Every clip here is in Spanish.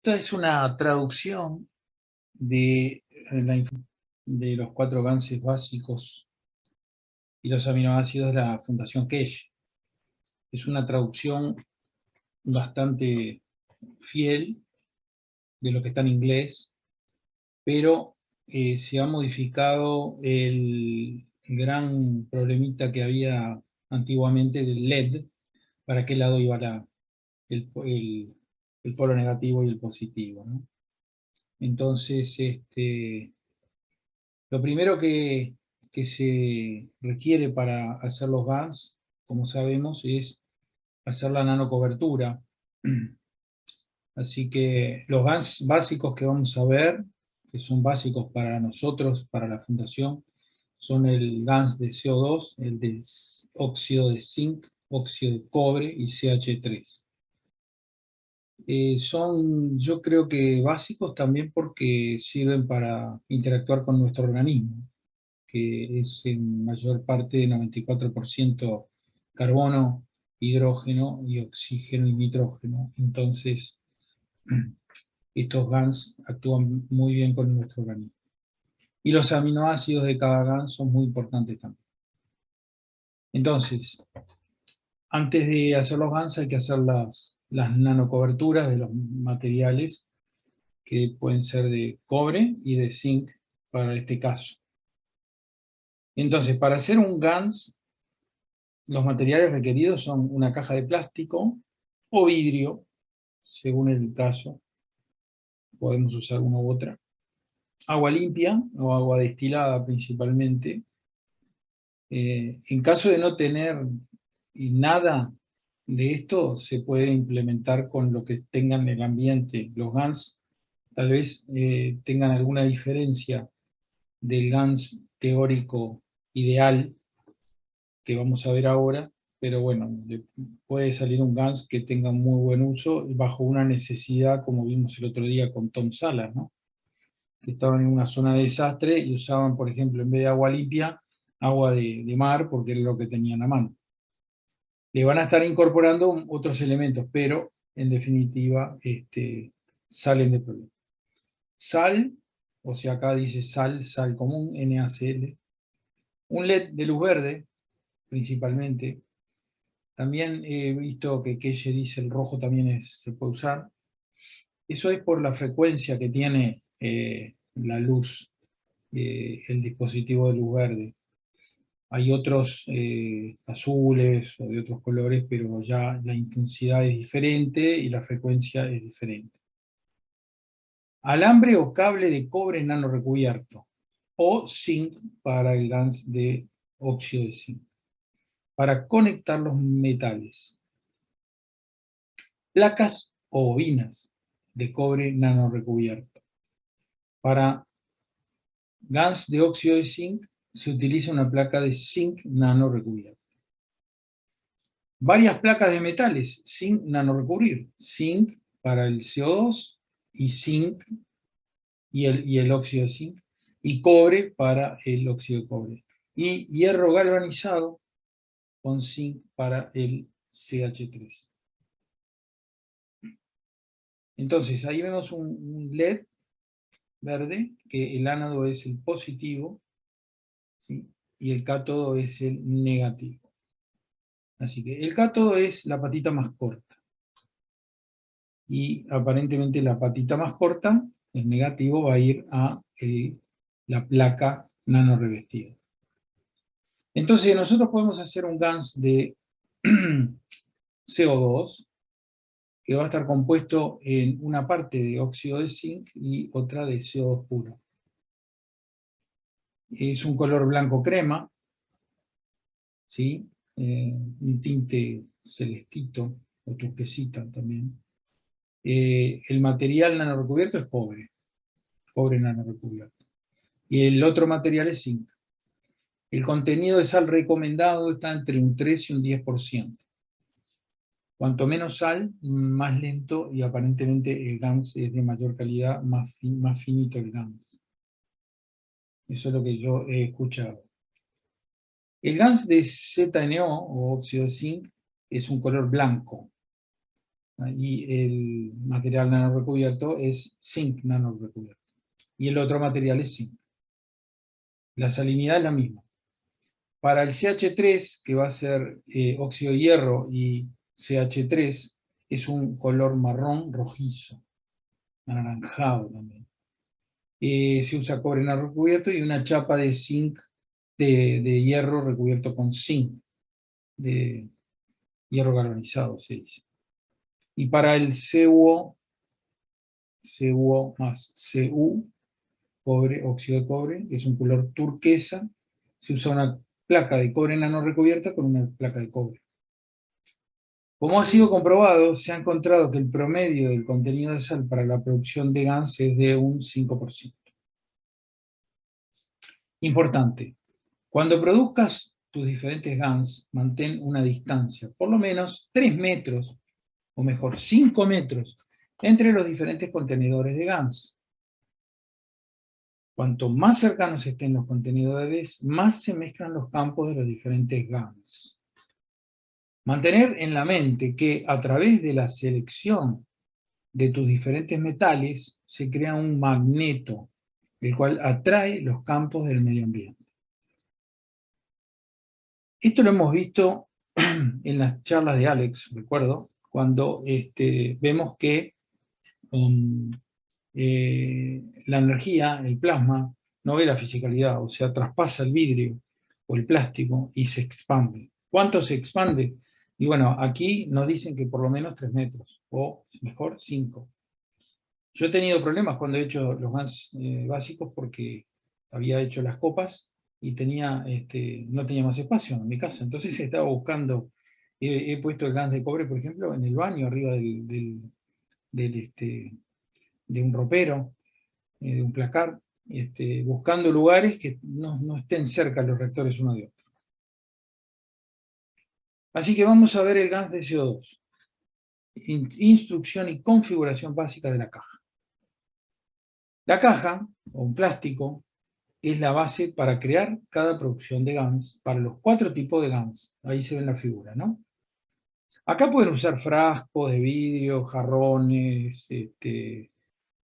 Esta es una traducción de, de los 4 ganses básicos y los aminoácidos de la Fundación Kesh. Es una traducción bastante fiel de lo que está en inglés, pero se ha modificado el gran problemita que había antiguamente del LED, para qué lado iba el polo negativo y el positivo, ¿no? Entonces, lo primero que se requiere para hacer los GANs, como sabemos, es hacer la nanocobertura. Así que los GANs básicos que vamos a ver, que son básicos para nosotros, para la Fundación, son el GANs de CO2, el de óxido de zinc, óxido de cobre y CH3. Son, yo creo que básicos también porque sirven para interactuar con nuestro organismo, que es en mayor parte 94% carbono, hidrógeno y oxígeno y nitrógeno. Entonces, estos GANs actúan muy bien con nuestro organismo. Y los aminoácidos de cada GAN son muy importantes también. Entonces, antes de hacer los GANs hay que hacer las nanocoberturas de los materiales, que pueden ser de cobre y de zinc para este caso. Entonces, para hacer un GANS, los materiales requeridos son una caja de plástico o vidrio, según el caso, podemos usar una u otra. Agua limpia o agua destilada principalmente. En caso de no tener nada de esto, se puede implementar con lo que tengan en el ambiente. Los GANS tal vez tengan alguna diferencia del GANS teórico ideal que vamos a ver ahora, pero bueno, puede salir un GANS que tenga muy buen uso bajo una necesidad, como vimos el otro día con Tom Salas, ¿no? Que estaban en una zona de desastre y usaban, por ejemplo, en vez de agua limpia, agua de mar, porque era lo que tenían a mano. Le van a estar incorporando otros elementos, pero en definitiva salen de problema. Sal, o sea, acá dice sal común, NaCl. Un LED de luz verde, principalmente. También he visto que Kelle dice el rojo también se puede usar. Eso es por la frecuencia que tiene la luz, el dispositivo de luz verde. Hay otros azules o de otros colores, pero ya la intensidad es diferente y la frecuencia es diferente. Alambre o cable de cobre nano recubierto, o zinc para el GANS de óxido de zinc, para conectar los metales. Placas o bobinas de cobre nano recubierto. Para GANS de óxido de zinc se utiliza una placa de zinc nano recubierto. Varias placas de metales, zinc nano recubrir, zinc para el CO2 y zinc y el óxido de zinc, y cobre para el óxido de cobre. Y hierro galvanizado con zinc para el CH3. Entonces, ahí vemos un LED verde, que el ánodo es el positivo, ¿sí? Y el cátodo es el negativo. Así que el cátodo es la patita más corta. Y aparentemente la patita más corta, el negativo, va a ir a la placa nano revestida. Entonces nosotros podemos hacer un GANS de CO2, que va a estar compuesto en una parte de óxido de zinc y otra de CO2 puro. Es un color blanco crema, ¿sí? Un tinte celestito o turquesita también. El material nanorecubierto es cobre nanorecubierto. Y el otro material es zinc. El contenido de sal recomendado está entre un 3 y un 10%. Cuanto menos sal, más lento, y aparentemente el GANS es de mayor calidad, más finito el GANS. Eso es lo que yo he escuchado. El GANS de ZNO, o óxido de zinc, es un color blanco. y el material nanorecubierto es zinc nanorecubierto. Y el otro material es zinc. La salinidad es la misma. Para el CH3, que va a ser óxido de hierro y CH3, es un color marrón rojizo, anaranjado también. Se usa cobre nanorecubierto y una chapa de zinc, de hierro recubierto con zinc, de hierro galvanizado se dice. Y para el CuO más Cu, cobre, óxido de cobre, que es un color turquesa, se usa una placa de cobre nanorecubierta con una placa de cobre. Como ha sido comprobado, se ha encontrado que el promedio del contenido de sal para la producción de GANS es de un 5%. Importante, cuando produzcas tus diferentes GANS, mantén una distancia, por lo menos 3 metros, o mejor 5 metros, entre los diferentes contenedores de GANS. Cuanto más cercanos estén los contenedores, más se mezclan los campos de los diferentes GANS. Mantener en la mente que a través de la selección de tus diferentes metales se crea un magneto, el cual atrae los campos del medio ambiente. Esto lo hemos visto en las charlas de Alex, recuerdo, cuando vemos que la energía, el plasma, no ve la fisicalidad, o sea, traspasa el vidrio o el plástico y se expande. ¿Cuánto se expande? Y bueno, aquí nos dicen que por lo menos 3 metros, o mejor 5. Yo he tenido problemas cuando he hecho los GANs básicos porque había hecho las copas y no tenía más espacio en mi casa. Entonces estaba buscando, he puesto el GANs de cobre, por ejemplo, en el baño, arriba de un ropero, de un placar, buscando lugares que no estén cerca los reactores uno de otro. Así que vamos a ver el GANs de CO2. Instrucción y configuración básica de la caja. La caja, o un plástico, es la base para crear cada producción de GANs, para los 4 tipos de GANs. Ahí se ve en la figura, ¿no? Acá pueden usar frascos de vidrio, jarrones,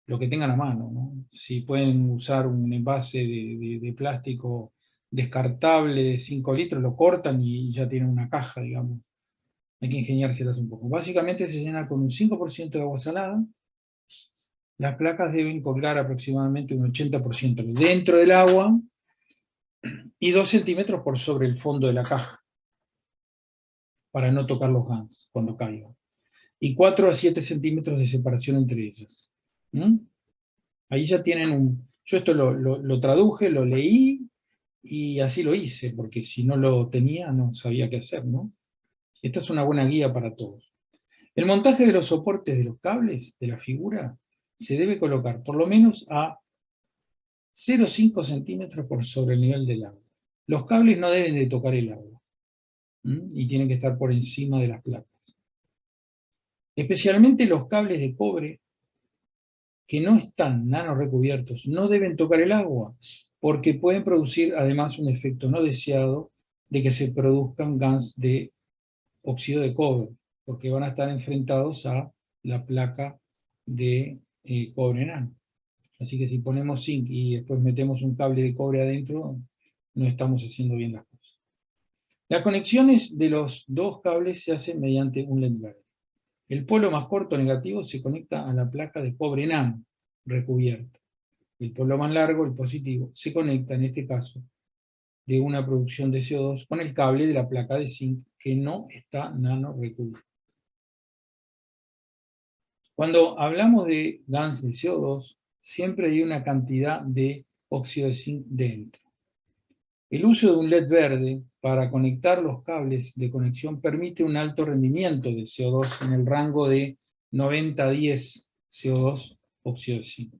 lo que tengan a mano, ¿no? Si pueden usar un envase de plástico descartable de 5 litros, lo cortan y ya tienen una caja, digamos. Hay que ingeniárselas un poco. Básicamente se llena con un 5% de agua salada. Las placas deben colgar aproximadamente un 80% dentro del agua y 2 centímetros por sobre el fondo de la caja, para no tocar los GANs cuando caigan. Y 4 a 7 centímetros de separación entre ellas. Ahí ya tienen Yo esto lo traduje, lo leí, y así lo hice, porque si no lo tenía no sabía qué hacer, ¿no? Esta es una buena guía para todos. El montaje de los soportes de los cables de la figura se debe colocar por lo menos a 0,5 centímetros por sobre el nivel del agua. Los cables no deben de tocar el agua. Y tienen que estar por encima de las placas. Especialmente los cables de cobre que no están nanorecubiertos no deben tocar el agua, porque pueden producir además un efecto no deseado de que se produzcan GANs de óxido de cobre, porque van a estar enfrentados a la placa de cobre nano. Así que si ponemos zinc y después metemos un cable de cobre adentro, no estamos haciendo bien las cosas. Las conexiones de los 2 cables se hacen mediante un LED verde. El polo más corto negativo se conecta a la placa de cobre nano recubierta. El polo más largo, el positivo, se conecta en este caso de una producción de CO2 con el cable de la placa de zinc que no está nano recubierta. Cuando hablamos de GANs de CO2, siempre hay una cantidad de óxido de zinc dentro. El uso de un LED verde para conectar los cables de conexión permite un alto rendimiento de CO2 en el rango de 90 a 10 CO2 óxido de zinc.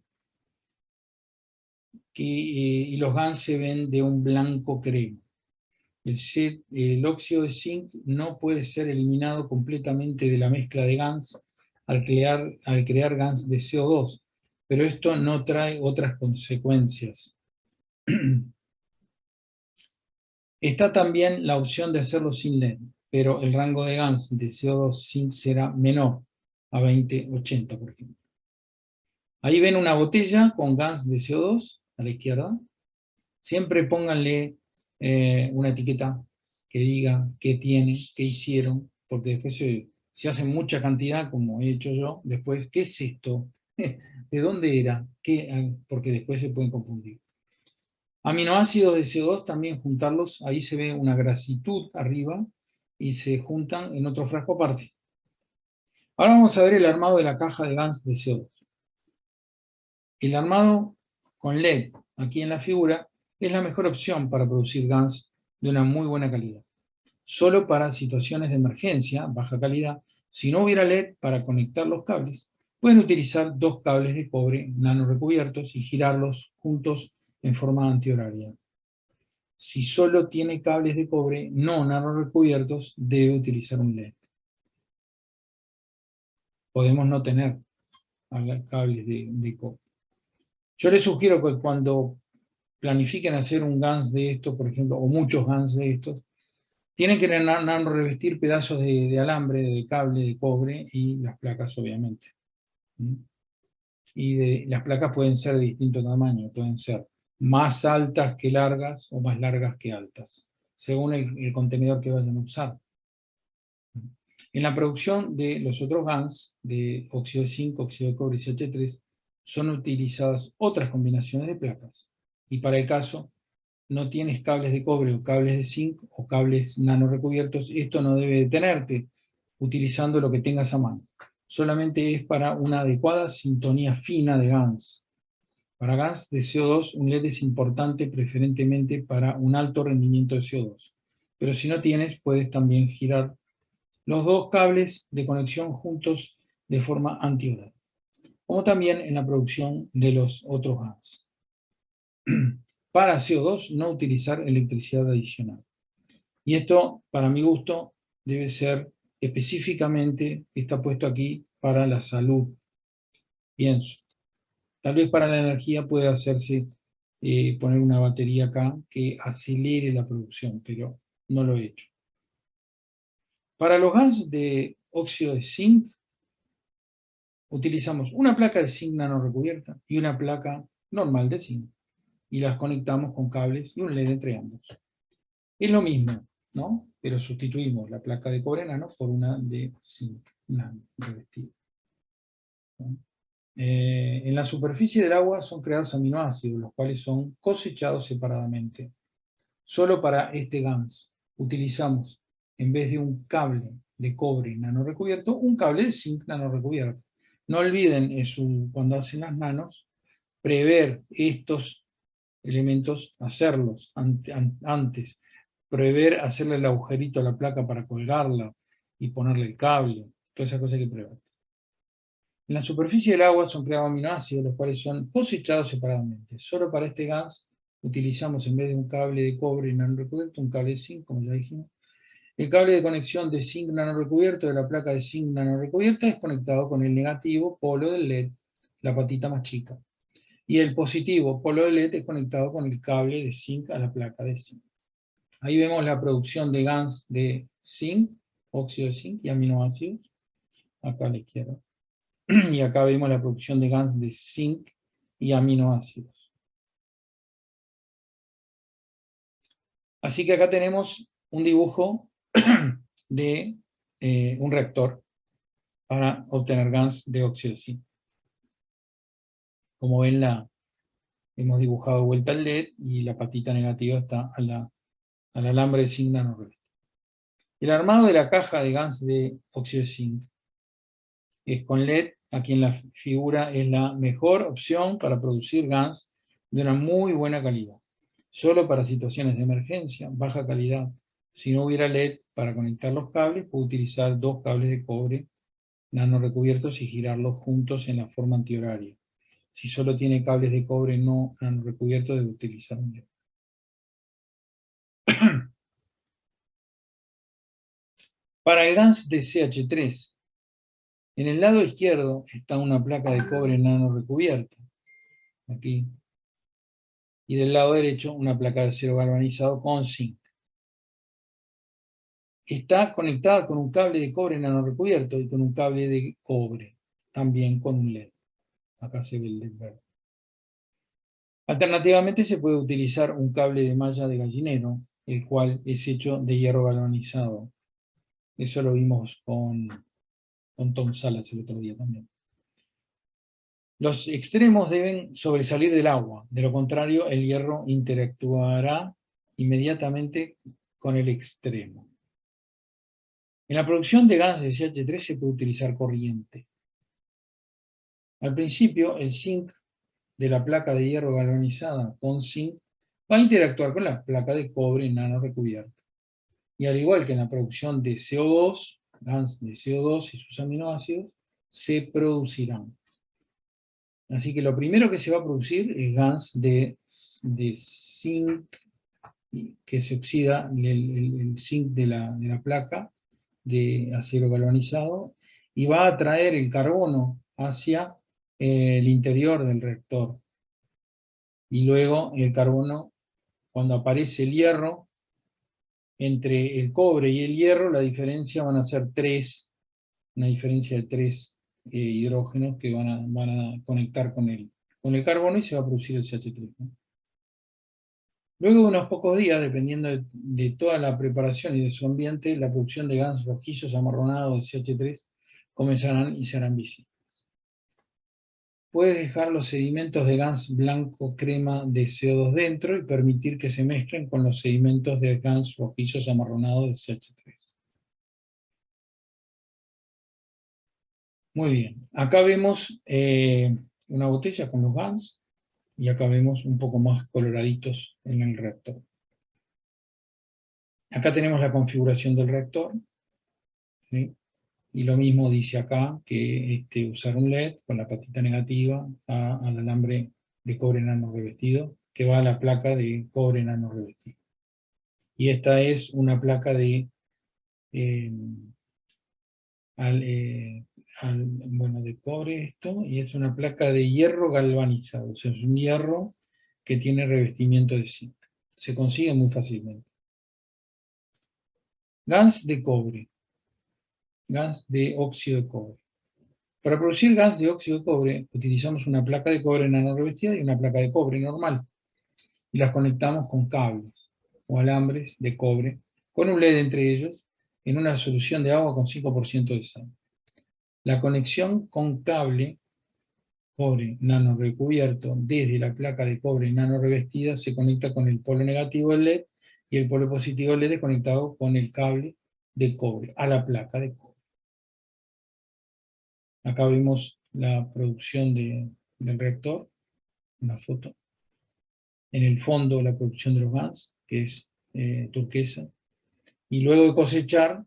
Y los GANs se ven de un blanco crema. El óxido de zinc no puede ser eliminado completamente de la mezcla de GANs al crear GANs de CO2, pero esto no trae otras consecuencias. Está también la opción de hacerlo sin LED, pero el rango de GANs de CO2 zinc será menor. a 2080, por ejemplo. Ahí ven una botella con GaNs de CO2 a la izquierda. Siempre pónganle una etiqueta que diga qué tiene, qué hicieron, porque después se hace mucha cantidad, como he hecho yo, después, ¿qué es esto? ¿De dónde era? Porque después se pueden confundir. Aminoácidos de CO2 también juntarlos, ahí se ve una grasitud arriba y se juntan en otro frasco aparte. Ahora vamos a ver el armado de la caja de GaNs de CO2. El armado con LED, aquí en la figura, es la mejor opción para producir GaNs de una muy buena calidad. Solo para situaciones de emergencia, baja calidad, si no hubiera LED para conectar los cables, pueden utilizar dos cables de cobre nano recubiertos y girarlos juntos en forma antihoraria. Si solo tiene cables de cobre no nano recubiertos, debe utilizar un LED. Podemos no tener cables de cobre. Yo les sugiero que cuando planifiquen hacer un GaNs de esto, por ejemplo, o muchos GaNs de estos, tienen que nano revestir pedazos de alambre, de cable, de cobre y las placas, obviamente. Y las placas pueden ser de distinto tamaño, pueden ser más altas que largas o más largas que altas, según el contenedor que vayan a usar. En la producción de los otros GaNs, de óxido de zinc, óxido de cobre y CH3, son utilizadas otras combinaciones de placas. Y para el caso no tienes cables de cobre o cables de zinc o cables nano recubiertos, esto no debe detenerte utilizando lo que tengas a mano. Solamente es para una adecuada sintonía fina de GaNs. Para GaNs de CO2, un LED es importante preferentemente para un alto rendimiento de CO2. Pero si no tienes, puedes también girar los dos cables de conexión juntos de forma antihoraria, como también en la producción de los otros GaNs. Para CO2, no utilizar electricidad adicional. Y esto, para mi gusto, debe ser específicamente, está puesto aquí, para la salud. Pienso. Tal vez para la energía puede hacerse poner una batería acá que acelere la producción, pero no lo he hecho. Para los GaNs de óxido de zinc, utilizamos una placa de zinc nano recubierta y una placa normal de zinc. Y las conectamos con cables y un LED entre ambos. Es lo mismo, ¿no? Pero sustituimos la placa de cobre nano por una de zinc nano revestida. En la superficie del agua son creados aminoácidos, los cuales son cosechados separadamente. Solo para este GaNs utilizamos, en vez de un cable de cobre nano recubierto, un cable de zinc nano recubierto. No olviden, cuando hacen las nanos, prever estos elementos, hacerlos antes. Prever hacerle el agujerito a la placa para colgarla y ponerle el cable. Toda esa cosa hay que prever. En la superficie del agua son creados aminoácidos, los cuales son cosechados separadamente. Solo para este gas utilizamos, en vez de un cable de cobre nano recubierto, un cable de zinc, como ya dijimos. El cable de conexión de zinc nano recubierto de la placa de zinc nano recubierta es conectado con el negativo polo del LED, la patita más chica. Y el positivo polo del LED es conectado con el cable de zinc a la placa de zinc. Ahí vemos la producción de GaNs de zinc, óxido de zinc y aminoácidos, acá a la izquierda. Y acá vemos la producción de GaNs de zinc y aminoácidos. Así que acá tenemos un dibujo de un reactor para obtener GaNs de óxido de zinc. Como ven, hemos dibujado vuelta al LED y la patita negativa está al alambre de zinc nano revestido. El armado de la caja de GaNs de óxido de zinc es con LED, aquí en la figura es la mejor opción para producir GaNs de una muy buena calidad. Solo para situaciones de emergencia, baja calidad. Si no hubiera LED para conectar los cables, puedo utilizar dos cables de cobre nano recubiertos y girarlos juntos en la forma antihoraria. Si solo tiene cables de cobre no nano recubiertos, debe utilizar un LED. Para el GaNs de CH3, en el lado izquierdo está una placa de cobre nano recubierta, aquí, y del lado derecho una placa de acero galvanizado con zinc. está conectada con un cable de cobre nanorecubierto y con un cable de cobre, también con un LED. Acá se ve el LED verde. Alternativamente se puede utilizar un cable de malla de gallinero, el cual es hecho de hierro galvanizado. Eso lo vimos con Tom Salas el otro día también. Los extremos deben sobresalir del agua, de lo contrario el hierro interactuará inmediatamente con el extremo. En la producción de gas de CH3 se puede utilizar corriente. Al principio el zinc de la placa de hierro galvanizada con zinc va a interactuar con la placa de cobre nano recubierta. Y al igual que en la producción de CO2, gas de CO2 y sus aminoácidos, se producirán. Así que lo primero que se va a producir es gas de zinc, que se oxida el zinc de la placa de acero galvanizado, y va a atraer el carbono hacia el interior del reactor. Y luego el carbono, cuando aparece el hierro, entre el cobre y el hierro, la diferencia van a ser 3, una diferencia de 3 hidrógenos que van a conectar con el carbono y se va a producir el CH3, ¿no? Luego de unos pocos días, dependiendo de toda la preparación y de su ambiente, la producción de gas rojizos amarronados de CH3 comenzarán y serán visibles. Puedes dejar los sedimentos de gas blanco crema de CO2 dentro y permitir que se mezclen con los sedimentos de gas rojizos amarronados de CH3. Muy bien, acá vemos una botella con los GANs y acá vemos un poco más coloraditos en el reactor. Acá tenemos la configuración del reactor, ¿sí? Y lo mismo dice acá que usar un LED con la patita negativa al alambre de cobre nano revestido que va a la placa de cobre nano revestido. Y esta es una placa de de cobre esto, y es una placa de hierro galvanizado, o sea, es un hierro que tiene revestimiento de zinc. Se consigue muy fácilmente. Gas de cobre, gas de óxido de cobre. Para producir gas de óxido de cobre, utilizamos una placa de cobre nano revestida y una placa de cobre normal, y las conectamos con cables o alambres de cobre, con un LED entre ellos, en una solución de agua con 5% de sal. La conexión con cable cobre nano recubierto desde la placa de cobre nano revestida se conecta con el polo negativo del LED y el polo positivo del LED es conectado con el cable de cobre a la placa de cobre. Acá vemos la producción del reactor, una foto. En el fondo la producción de los gas, que es turquesa. Y luego de cosechar,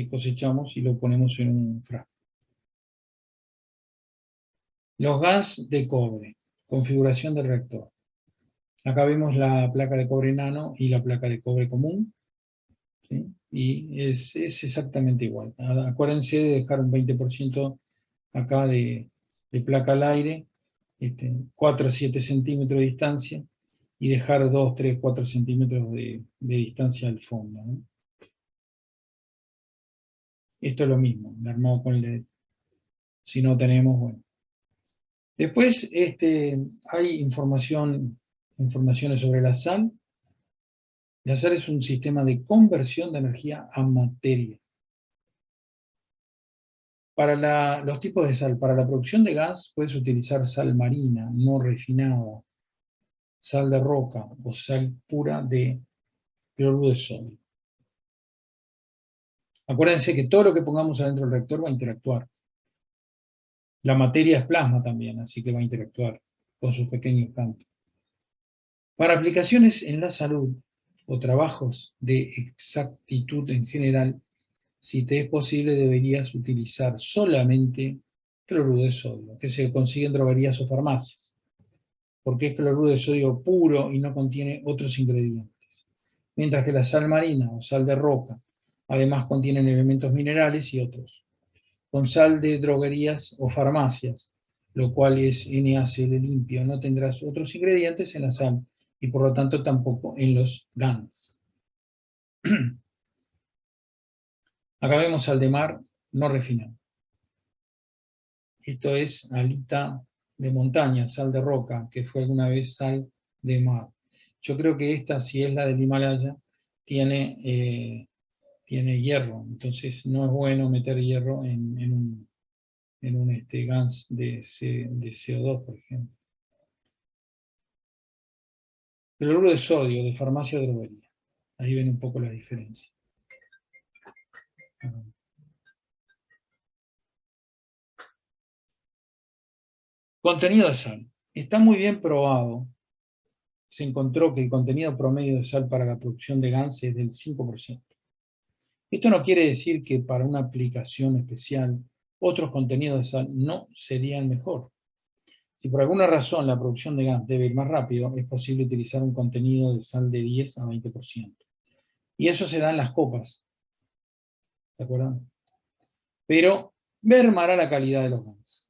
cosechamos y lo ponemos en un frasco. Los gas de cobre, configuración del reactor. Acá vemos la placa de cobre nano y la placa de cobre común, ¿sí? Y es exactamente igual. Acuérdense de dejar un 20% acá de placa al aire, 4 a 7 centímetros de distancia, y dejar 2, 3, 4 centímetros de distancia al fondo, ¿no? Esto es lo mismo, el armado con LED. Si no tenemos, bueno. Después hay informaciones sobre la sal. La sal es un sistema de conversión de energía a materia. Para los tipos de sal, para la producción de gas puedes utilizar sal marina, no refinada, sal de roca o sal pura de cloruro de sodio. Acuérdense que todo lo que pongamos adentro del reactor va a interactuar. La materia es plasma también, así que va a interactuar con sus pequeños campos. Para aplicaciones en la salud o trabajos de exactitud en general, si te es posible, deberías utilizar solamente cloruro de sodio, que se consigue en droguerías o farmacias, porque es cloruro de sodio puro y no contiene otros ingredientes. Mientras que la sal marina o sal de roca, además contienen elementos minerales y otros. Con sal de droguerías o farmacias, lo cual es NaCl limpio, no tendrás otros ingredientes en la sal y por lo tanto tampoco en los GANs. Acá vemos sal de mar no refinada. Esto es alita de montaña, sal de roca, que fue alguna vez sal de mar. Yo creo que esta, si es la del Himalaya, tiene hierro, entonces no es bueno meter hierro en un GANS de CO2, por ejemplo. Cloruro de sodio, de farmacia droguería. Ahí ven un poco la diferencia. Contenido de sal. Está muy bien probado. Se encontró que el contenido promedio de sal para la producción de GANS es del 5%. Esto no quiere decir que para una aplicación especial otros contenidos de sal no serían mejor. Si por alguna razón la producción de GANS debe ir más rápido, es posible utilizar un contenido de sal de 10 a 20%. Y eso se da en las copas. ¿De acuerdo? Pero mermará la calidad de los GANS.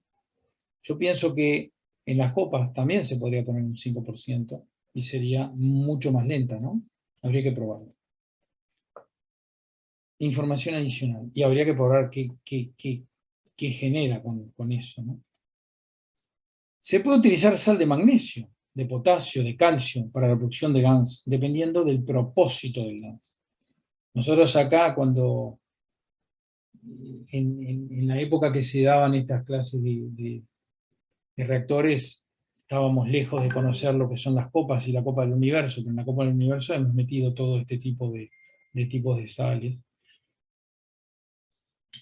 Yo pienso que en las copas también se podría poner un 5% y sería mucho más lenta, ¿no? Habría que probarlo. Información adicional. Y habría que probar qué genera con eso, ¿no? Se puede utilizar sal de magnesio, de potasio, de calcio para la producción de GANS, dependiendo del propósito del GANS. Nosotros acá, cuando en la época que se daban estas clases de reactores, estábamos lejos de conocer lo que son las copas y la copa del universo, pero en la copa del universo hemos metido todo este tipo de tipos de sales,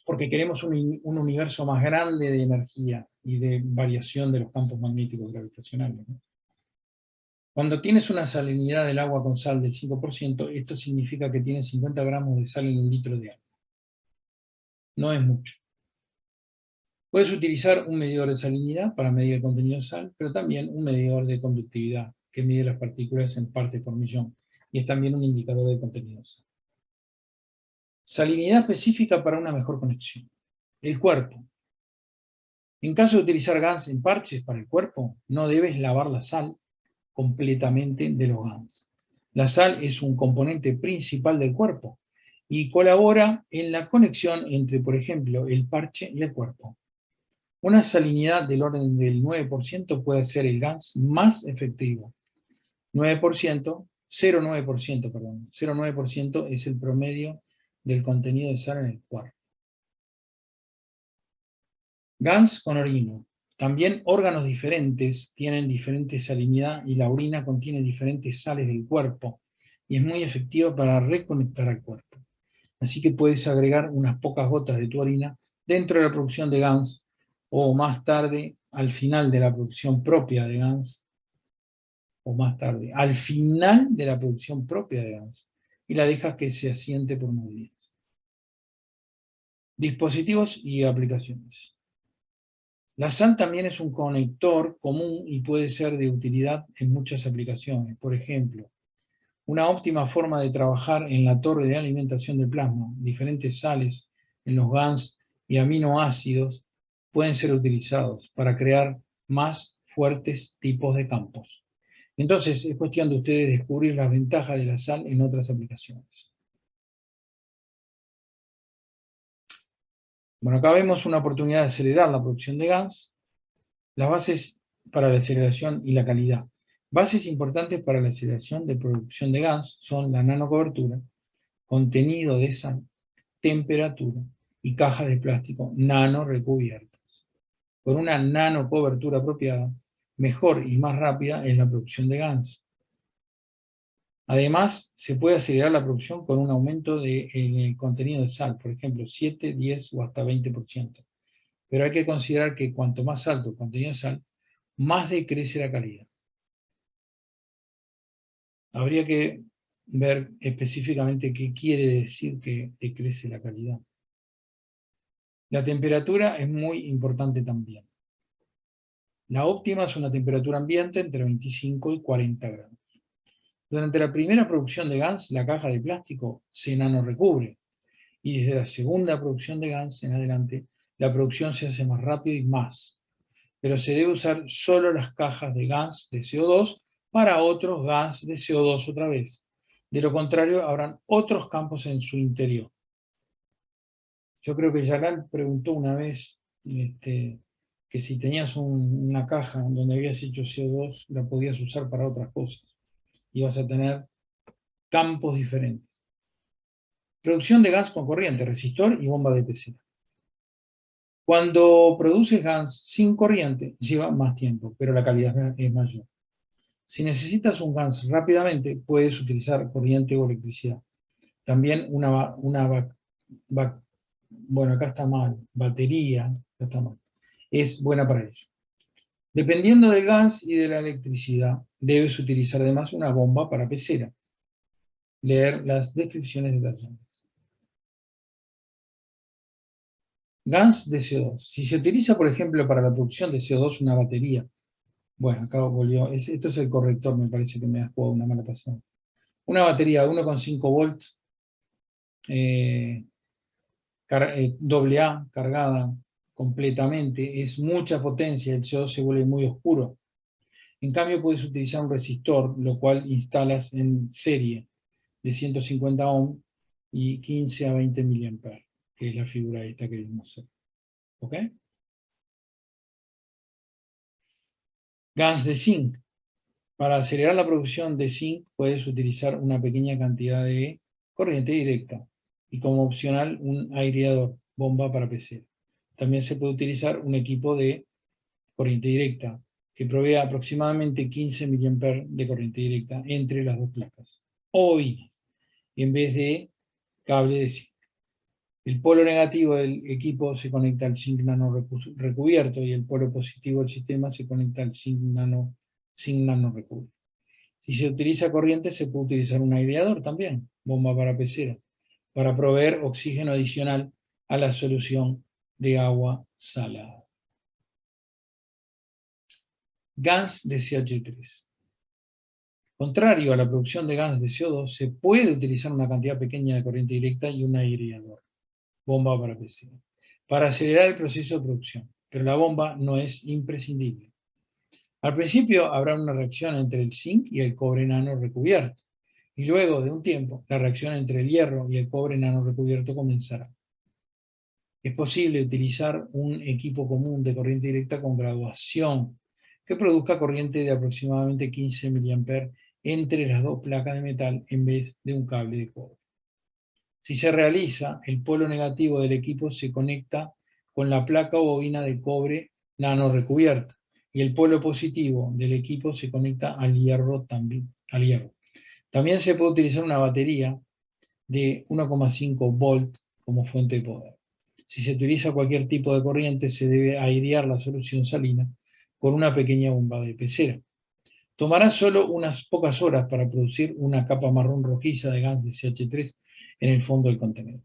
porque queremos un universo más grande de energía y de variación de los campos magnéticos gravitacionales, ¿no? Cuando tienes una salinidad del agua con sal del 5%, esto significa que tienes 50 gramos de sal en un litro de agua. No es mucho. Puedes utilizar un medidor de salinidad para medir el contenido de sal, pero también un medidor de conductividad, que mide las partículas en partes por millón, y es también un indicador de contenido de sal. Salinidad específica para una mejor conexión. El cuerpo. En caso de utilizar GANS en parches para el cuerpo, no debes lavar la sal completamente de los GANS. La sal es un componente principal del cuerpo y colabora en la conexión entre, por ejemplo, el parche y el cuerpo. Una salinidad del orden del 9% puede ser el GANS más efectivo. 9%, 0,9%, perdón. 0,9% es el promedio del contenido de sal en el cuerpo. GANS con orina. También órganos diferentes tienen diferente salinidad y la orina contiene diferentes sales del cuerpo y es muy efectiva para reconectar al cuerpo. Así que puedes agregar unas pocas gotas de tu orina dentro de la producción de GANS o más tarde al final de la producción propia de GANS o más tarde al final de la producción propia de GANS y la dejas que se asiente por unos días. Dispositivos y aplicaciones. La sal también es un conector común y puede ser de utilidad en muchas aplicaciones. Por ejemplo, una óptima forma de trabajar en la torre de alimentación del plasma, diferentes sales en los GANS y aminoácidos pueden ser utilizados para crear más fuertes tipos de campos. Entonces, es cuestión de ustedes descubrir las ventajas de la sal en otras aplicaciones. Bueno, acá vemos una oportunidad de acelerar la producción de GANS. Las bases para la aceleración y la calidad. Bases importantes para la aceleración de producción de GANS son la nanocobertura, contenido de sal, temperatura y cajas de plástico nano recubiertas. Con una nanocobertura apropiada, mejor y más rápida es la producción de GANS. Además, se puede acelerar la producción con un aumento en el contenido de sal, por ejemplo, 7, 10 o hasta 20%. Pero hay que considerar que cuanto más alto el contenido de sal, más decrece la calidad. Habría que ver específicamente qué quiere decir que decrece la calidad. La temperatura es muy importante también. La óptima es una temperatura ambiente entre 25 y 40 grados. Durante la primera producción de GANS, la caja de plástico se nanorecubre. Y desde la segunda producción de GANS en adelante, la producción se hace más rápido y más. Pero se debe usar solo las cajas de GANS de CO2 para otros GANS de CO2 otra vez. De lo contrario, habrán otros campos en su interior. Yo creo que Yalal preguntó una vez que si tenías una caja donde habías hecho CO2, la podías usar para otras cosas. Ibas a tener campos diferentes. Producción de gas con corriente, resistor y bomba de pecera. Cuando produces gas sin corriente, lleva más tiempo, pero la calidad es mayor. Si necesitas un gas rápidamente, puedes utilizar corriente o electricidad. También bueno, acá está mal, batería, acá está mal. Es buena para ello. Dependiendo del gas y de la electricidad, debes utilizar además una bomba para pecera. Leer las descripciones detalladas. Gas de CO2. Si se utiliza, por ejemplo, para la producción de CO2 una batería, bueno, acá volvió, esto es el corrector, me parece que me ha jugado una mala pasada. Una batería de 1,5 volts, AA, cargada completamente, es mucha potencia, el CO2 se vuelve muy oscuro. En cambio, puedes utilizar un resistor, lo cual instalas en serie de 150 ohm y 15 a 20 miliamperes, que es la figura esta que vimos. ¿Ok? Gas de zinc. Para acelerar la producción de zinc puedes utilizar una pequeña cantidad de corriente directa y como opcional un aireador, bomba para pecera. También se puede utilizar un equipo de corriente directa que provee aproximadamente 15 mA de corriente directa entre las dos placas. Hoy, en vez de cable de zinc. El polo negativo del equipo se conecta al zinc nano recubierto y el polo positivo del sistema se conecta al zinc nano recubierto. Si se utiliza corriente, se puede utilizar un aireador también, bomba para pecera, para proveer oxígeno adicional a la solución de agua salada. Gas de CH3. Contrario a la producción de gas de CO2, se puede utilizar una cantidad pequeña de corriente directa y un aireador, bomba para pecera, para acelerar el proceso de producción, pero la bomba no es imprescindible. Al principio habrá una reacción entre el zinc y el cobre nano recubierto, y luego de un tiempo la reacción entre el hierro y el cobre nano recubierto comenzará. Es posible utilizar un equipo común de corriente directa con graduación que produzca corriente de aproximadamente 15 mA entre las dos placas de metal en vez de un cable de cobre. Si se realiza, el polo negativo del equipo se conecta con la placa o bobina de cobre nano recubierta y el polo positivo del equipo se conecta al hierro también. También se puede utilizar una batería de 1,5 volt como fuente de poder. Si se utiliza cualquier tipo de corriente, se debe airear la solución salina con una pequeña bomba de pecera. Tomará solo unas pocas horas para producir una capa marrón rojiza de gas de CH3 en el fondo del contenedor.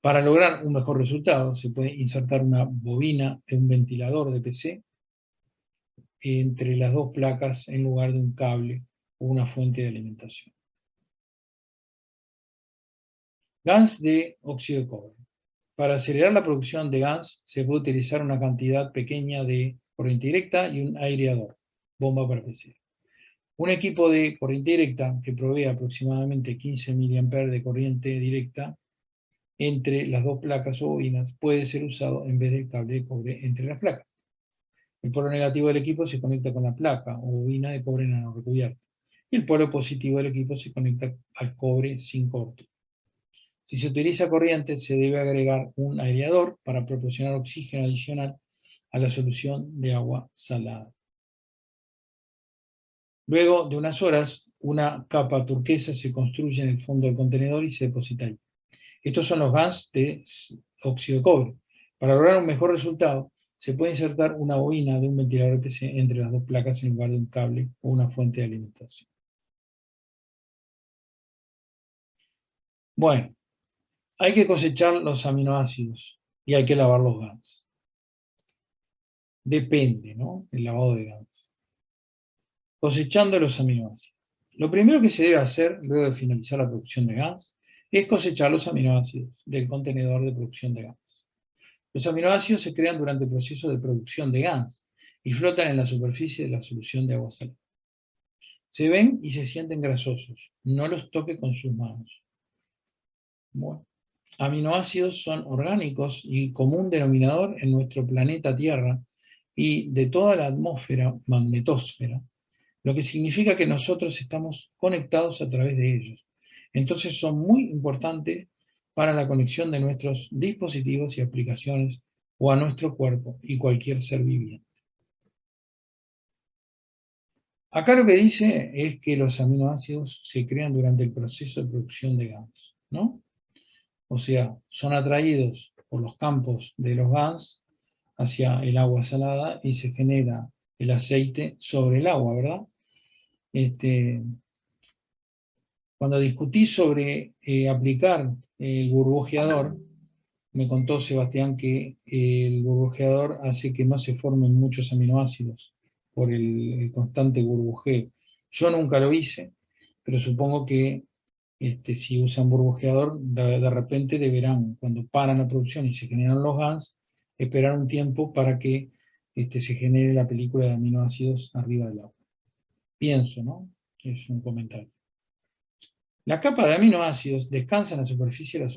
Para lograr un mejor resultado, se puede insertar una bobina de un ventilador de PC entre las dos placas en lugar de un cable o una fuente de alimentación. Gas de óxido de cobre. Para acelerar la producción de gas, se puede utilizar una cantidad pequeña de corriente directa y un aireador, bomba para PC. Un equipo de corriente directa que provee aproximadamente 15 mA de corriente directa entre las dos placas o bobinas puede ser usado en vez del cable de cobre entre las placas. El polo negativo del equipo se conecta con la placa o bobina de cobre nano recubierta y el polo positivo del equipo se conecta al cobre sin corto. Si se utiliza corriente, se debe agregar un aireador para proporcionar oxígeno adicional a la solución de agua salada. Luego de unas horas, una capa turquesa se construye en el fondo del contenedor y se deposita ahí. Estos son los gas de óxido de cobre. Para lograr un mejor resultado, se puede insertar una bobina de un ventilador PC entre las dos placas en lugar de un cable o una fuente de alimentación. Bueno, hay que cosechar los aminoácidos y hay que lavar los gas. Depende, ¿no? El lavado de gas. Cosechando los aminoácidos. Lo primero que se debe hacer, luego de finalizar la producción de gas, es cosechar los aminoácidos del contenedor de producción de gas. Los aminoácidos se crean durante el proceso de producción de gas y flotan en la superficie de la solución de agua salada. Se ven y se sienten grasosos. No los toque con sus manos. Bueno. aminoácidos son orgánicos y común denominador en nuestro planeta Tierra y de toda la atmósfera, magnetosfera, lo que significa que nosotros estamos conectados a través de ellos. Entonces son muy importantes para la conexión de nuestros dispositivos y aplicaciones o a nuestro cuerpo y cualquier ser viviente. Acá lo que dice es que los aminoácidos se crean durante el proceso de producción de GANs, ¿no? O sea, son atraídos por los campos de los GANs hacia el agua salada y se genera el aceite sobre el agua, ¿verdad? Cuando discutí sobre aplicar el burbujeador, me contó Sebastián que el burbujeador hace que no se formen muchos aminoácidos por el constante burbujeo. Yo nunca lo hice, pero supongo que si usan burbujeador, de repente deberán, cuando paran la producción y se generan los GANs, esperar un tiempo para que se genere la película de aminoácidos arriba del agua. Pienso, ¿no? Es un comentario. La capa de aminoácidos descansa en la superficie de la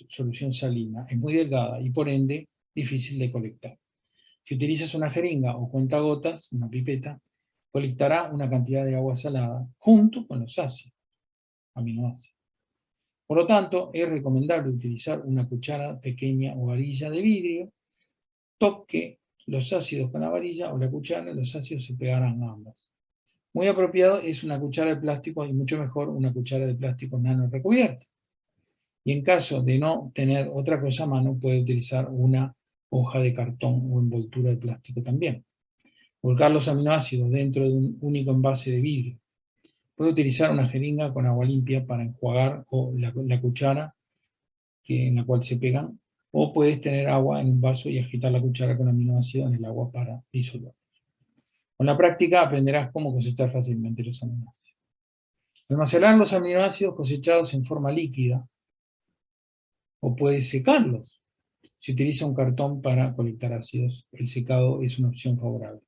solución salina, es muy delgada y por ende difícil de colectar. Si utilizas una jeringa o cuentagotas, una pipeta, colectará una cantidad de agua salada junto con los ácidos, aminoácidos. Por lo tanto, es recomendable utilizar una cuchara pequeña o varilla de vidrio, toque los ácidos con la varilla o la cuchara, los ácidos se pegarán a ambas. Muy apropiado es una cuchara de plástico y mucho mejor una cuchara de plástico nano recubierta. Y en caso de no tener otra cosa a mano, puede utilizar una hoja de cartón o envoltura de plástico también. Volcar los aminoácidos dentro de un único envase de vidrio. Puede utilizar una jeringa con agua limpia para enjuagar o la cuchara en la cual se pegan, o puedes tener agua en un vaso y agitar la cuchara con aminoácidos en el agua para disolver. Con la práctica aprenderás cómo cosechar fácilmente los aminoácidos. Almacenar los aminoácidos cosechados en forma líquida o puedes secarlos. Si utiliza un cartón para colectar ácidos, el secado es una opción favorable.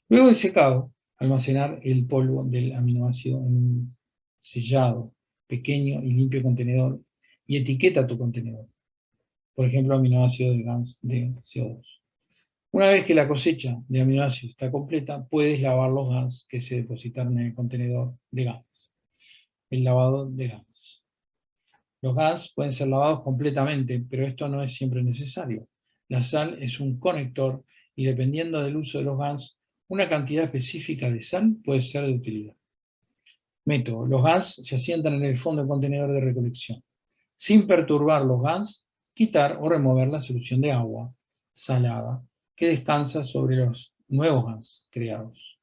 Luego de secado, almacenar el polvo del aminoácido en un sellado, pequeño y limpio contenedor y etiqueta tu contenedor. Por ejemplo, aminoácido de GANs de CO2. Una vez que la cosecha de aminoácidos está completa, puedes lavar los GANs que se depositaron en el contenedor de GANs. El lavado de GANs. Los GANs pueden ser lavados completamente, pero esto no es siempre necesario. La sal es un conector y dependiendo del uso de los GANs, una cantidad específica de sal puede ser de utilidad. Método. Los GANs se asientan en el fondo del contenedor de recolección. Sin perturbar los GANs, quitar o remover la solución de agua salada que descansa sobre los nuevos GANs creados.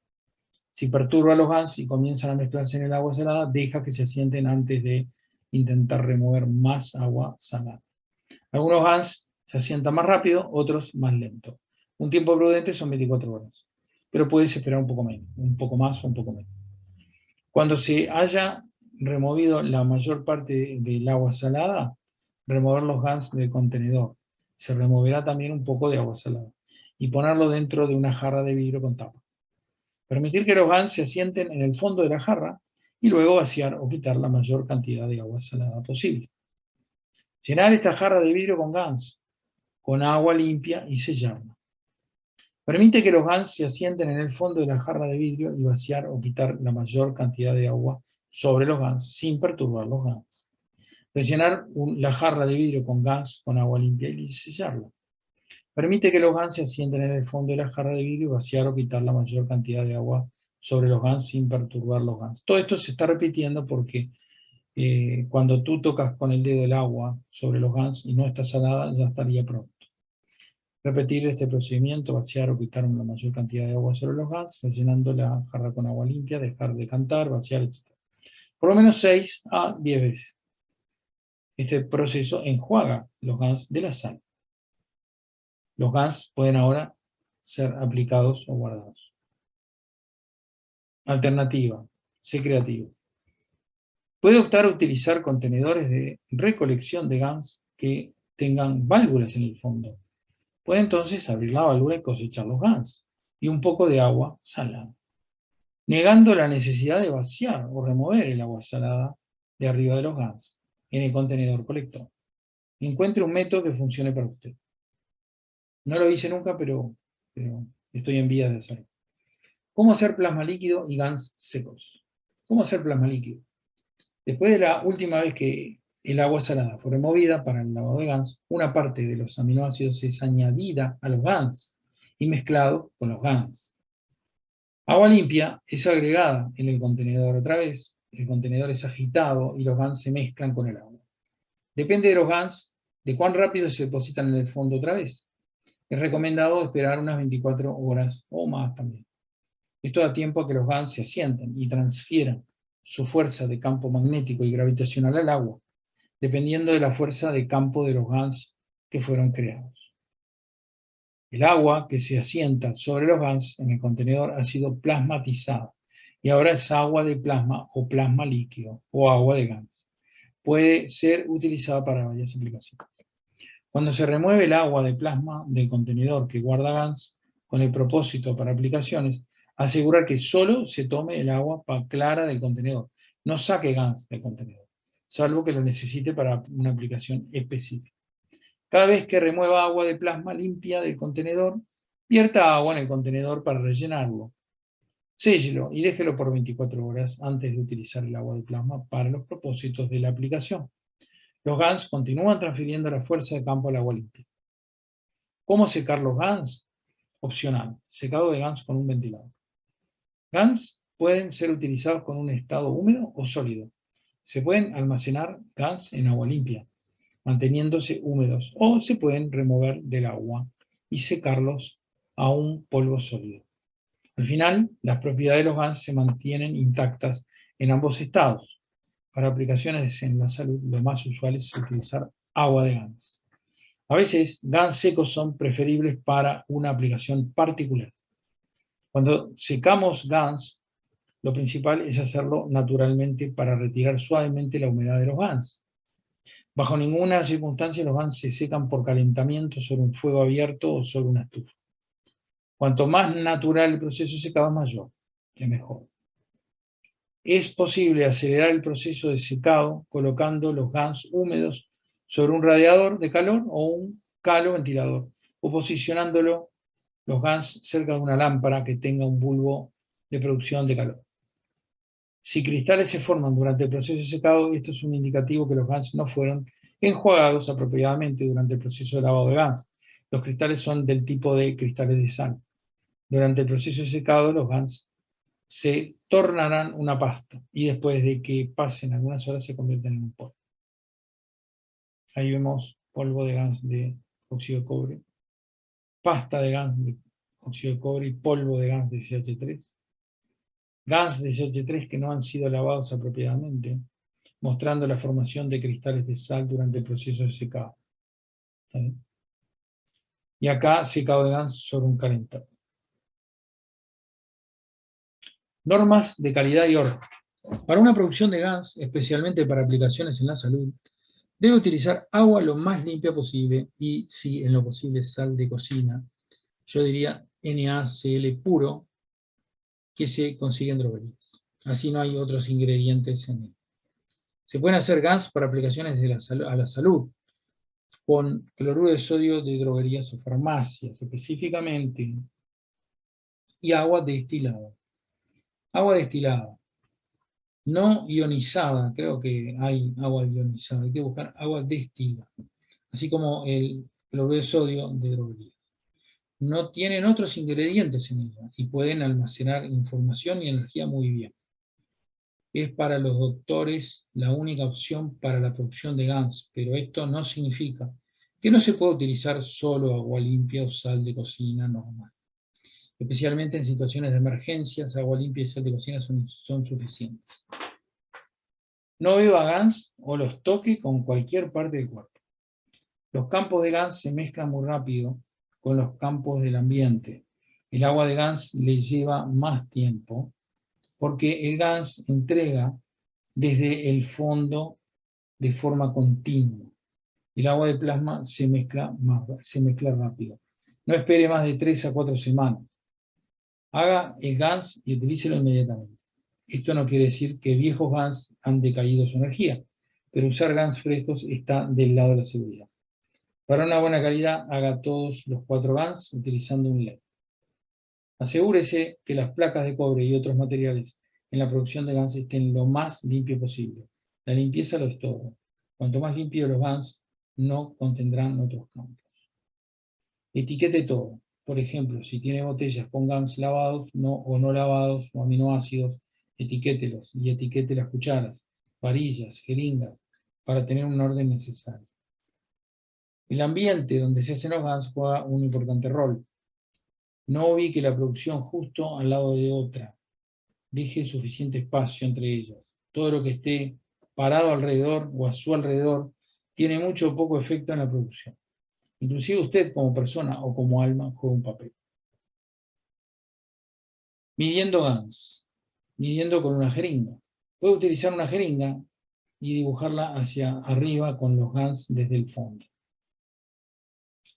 Si perturba los GANs y comienzan a mezclarse en el agua salada, deja que se asienten antes de intentar remover más agua salada. Algunos GANs se asientan más rápido, otros más lento. Un tiempo prudente son 24 horas, pero puedes esperar un poco menos, un poco más o un poco menos. Cuando se haya removido la mayor parte del agua salada, remover los GANs del contenedor. Se removerá también un poco de agua salada y ponerlo dentro de una jarra de vidrio con tapa. Permitir que los GANs se asienten en el fondo de la jarra y luego vaciar o quitar la mayor cantidad de agua salada posible. Llenar esta jarra de vidrio con GANs, con agua limpia y sellarla. Permite que los GANs se asienten en el fondo de la jarra de vidrio y vaciar o quitar la mayor cantidad de agua sobre los GANs sin perturbar los GANs. Rellenar la jarra de vidrio con GANs con agua limpia y sellarla. Permite que los GANs se asienten en el fondo de la jarra de vidrio y vaciar o quitar la mayor cantidad de agua sobre los GANs sin perturbar los GANs. Todo esto se está repitiendo porque cuando tú tocas con el dedo el agua sobre los GANs y no está salada, ya estaría pronto. Repetir este procedimiento, vaciar o quitar la mayor cantidad de agua sobre los GANs, rellenando la jarra con agua limpia, dejar de cantar, vaciar, etc. Por lo menos 6 a 10 veces. Este proceso enjuaga los GANs de la sal. Los GANs pueden ahora ser aplicados o guardados. Alternativa. Sé creativo. Puede optar a utilizar contenedores de recolección de GANs que tengan válvulas en el fondo. Puede entonces abrir la válvula y cosechar los GANs y un poco de agua salada, negando la necesidad de vaciar o remover el agua salada de arriba de los GANs en el contenedor colector. encuentre un método que funcione para usted. No lo hice nunca, pero estoy en vías de hacerlo. ¿Cómo hacer plasma líquido y GANs secos? ¿Cómo hacer plasma líquido? Después de la última vez que el agua salada fue removida para el lavado de GANs, una parte de los aminoácidos es añadida a los GANs y mezclado con los GANs. Agua limpia es agregada en el contenedor otra vez, el contenedor es agitado y los GANs se mezclan con el agua. Depende de los GANs, de cuán rápido se depositan en el fondo otra vez. Es recomendado esperar unas 24 horas o más también. Esto da tiempo a que los GANs se asienten y transfieran su fuerza de campo magnético y gravitacional al agua, dependiendo de la fuerza de campo de los GANs que fueron creados. El agua que se asienta sobre los GANs en el contenedor ha sido plasmatizada y ahora es agua de plasma o plasma líquido o agua de GANs. Puede ser utilizada para varias aplicaciones. Cuando se remueve el agua de plasma del contenedor que guarda GANs con el propósito para aplicaciones, asegurar que solo se tome el agua clara del contenedor. No saque GANs del contenedor, salvo que lo necesite para una aplicación específica. Cada vez que remueva agua de plasma limpia del contenedor, vierta agua en el contenedor para rellenarlo. Séllelo y déjelo por 24 horas antes de utilizar el agua de plasma para los propósitos de la aplicación. Los GANs continúan transfiriendo la fuerza de campo al agua limpia. ¿Cómo secar los GANs? Opcional, secado de GANs con un ventilador. GANs pueden ser utilizados con un estado húmedo o sólido. Se pueden almacenar GANs en agua limpia, manteniéndose húmedos, o se pueden remover del agua y secarlos a un polvo sólido. Al final, las propiedades de los GANs se mantienen intactas en ambos estados. Para aplicaciones en la salud, lo más usual es utilizar agua de GANs. A veces, GANs secos son preferibles para una aplicación particular. Cuando secamos GANs, lo principal es hacerlo naturalmente para retirar suavemente la humedad de los GANs. Bajo ninguna circunstancia los GANs se secan por calentamiento sobre un fuego abierto o sobre una estufa. Cuanto más natural el proceso de secado es mayor, es mejor. Es posible acelerar el proceso de secado colocando los GANs húmedos sobre un radiador de calor o un calo-ventilador, o posicionándolo los GANs cerca de una lámpara que tenga un bulbo de producción de calor. Si cristales se forman durante el proceso de secado, esto es un indicativo que los GANs no fueron enjuagados apropiadamente durante el proceso de lavado de GANs. Los cristales son del tipo de cristales de sal. Durante el proceso de secado, los GANs se tornarán una pasta y después de que pasen algunas horas se convierten en un polvo. Ahí vemos polvo de GANs de óxido de cobre, pasta de GANs de óxido de cobre y polvo de GANs de CH3. GANs de CH3 que no han sido lavados apropiadamente, mostrando la formación de cristales de sal durante el proceso de secado. ¿Está bien? Y acá secado de GANs sobre un calentador. Normas de calidad y orden. Para una producción de GANs, especialmente para aplicaciones en la salud, debe utilizar agua lo más limpia posible y, si en lo posible, sal de cocina. Yo diría NaCl puro, que se consigue en droguerías. Así no hay otros ingredientes en él. Se pueden hacer GANs para aplicaciones a la salud, con cloruro de sodio de droguerías o farmacias específicamente, y agua destilada. Agua destilada, no ionizada, creo que hay agua ionizada, hay que buscar agua destilada, así como el cloruro de sodio de droguerías. No tienen otros ingredientes en ella y pueden almacenar información y energía muy bien. Es para los doctores la única opción para la producción de GANs, pero esto no significa que no se pueda utilizar solo agua limpia o sal de cocina normal. Especialmente en situaciones de emergencias, agua limpia y sal de cocina son suficientes. No beba GANs o los toque con cualquier parte del cuerpo. Los campos de GANs se mezclan muy rápido con los campos del ambiente. El agua de GANs le lleva más tiempo porque el GANs entrega desde el fondo de forma continua. El agua de plasma se mezcla rápido. No espere más de 3 a 4 semanas. Haga el GANs y utilícelo inmediatamente. Esto no quiere decir que viejos GANs han decaído su energía, pero usar GANs frescos está del lado de la seguridad. Para una buena calidad, haga todos los 4 GANs utilizando un LED. Asegúrese que las placas de cobre y otros materiales en la producción de GANs estén lo más limpio posible. La limpieza lo es todo. Cuanto más limpios los GANs, no contendrán otros campos. Etiquete todo. Por ejemplo, si tiene botellas con GANs lavados o no lavados o aminoácidos, etiquételos y etiquete las cucharas, varillas, jeringas, para tener un orden necesario. El ambiente donde se hacen los GANs juega un importante rol. No ubique la producción justo al lado de otra. Deje suficiente espacio entre ellas. Todo lo que esté parado alrededor o a su alrededor tiene mucho o poco efecto en la producción. Inclusive usted como persona o como alma juega un papel. Midiendo GANs. Midiendo con una jeringa. Puede utilizar una jeringa y dibujarla hacia arriba con los GANs desde el fondo.